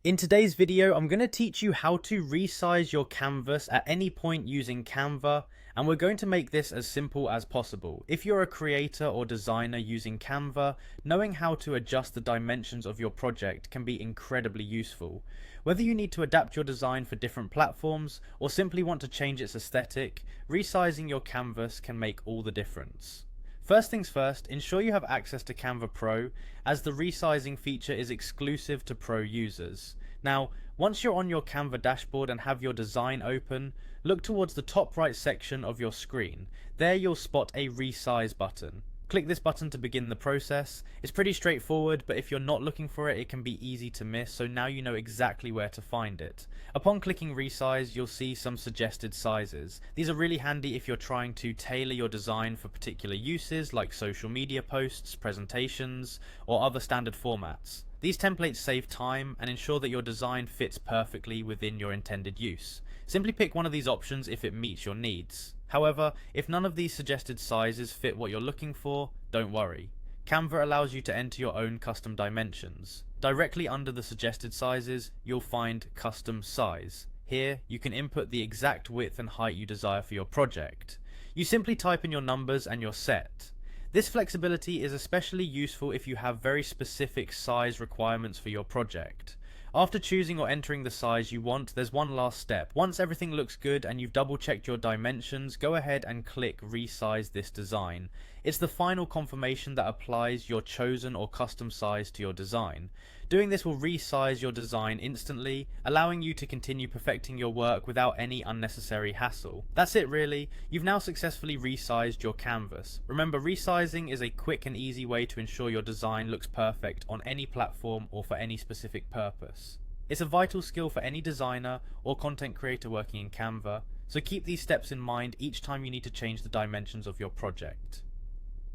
In today's video, I'm going to teach you how to resize your canvas at any point using Canva, and we're going to make this as simple as possible. If you're a creator or designer using Canva, knowing how to adjust the dimensions of your project can be incredibly useful. Whether you need to adapt your design for different platforms or simply want to change its aesthetic, resizing your canvas can make all the difference. First things first, ensure you have access to Canva Pro, as the resizing feature is exclusive to Pro users. Now, once you're on your Canva dashboard and have your design open, look towards the top right section of your screen. There you'll spot a Resize button. Click this button to begin the process. It's pretty straightforward, but if you're not looking for it, it can be easy to miss, so now you know exactly where to find it. Upon clicking Resize, you'll see some suggested sizes. These are really handy if you're trying to tailor your design for particular uses like social media posts, presentations, or other standard formats. These templates save time and ensure that your design fits perfectly within your intended use. Simply pick one of these options if it meets your needs. However, if none of these suggested sizes fit what you're looking for, don't worry. Canva allows you to enter your own custom dimensions. Directly under the suggested sizes, you'll find Custom Size. Here, you can input the exact width and height you desire for your project. You simply type in your numbers and you're set. This flexibility is especially useful if you have very specific size requirements for your project. After choosing or entering the size you want, there's one last step. Once everything looks good and you've double checked your dimensions, go ahead and click Resize this design. It's the final confirmation that applies your chosen or custom size to your design. Doing this will resize your design instantly, allowing you to continue perfecting your work without any unnecessary hassle. That's it really. You've now successfully resized your canvas. Remember, resizing is a quick and easy way to ensure your design looks perfect on any platform or for any specific purpose. It's a vital skill for any designer or content creator working in Canva, so keep these steps in mind each time you need to change the dimensions of your project.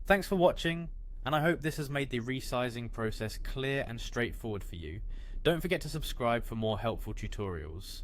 Thanks for watching, and I hope this has made the resizing process clear and straightforward for you. Don't forget to subscribe for more helpful tutorials.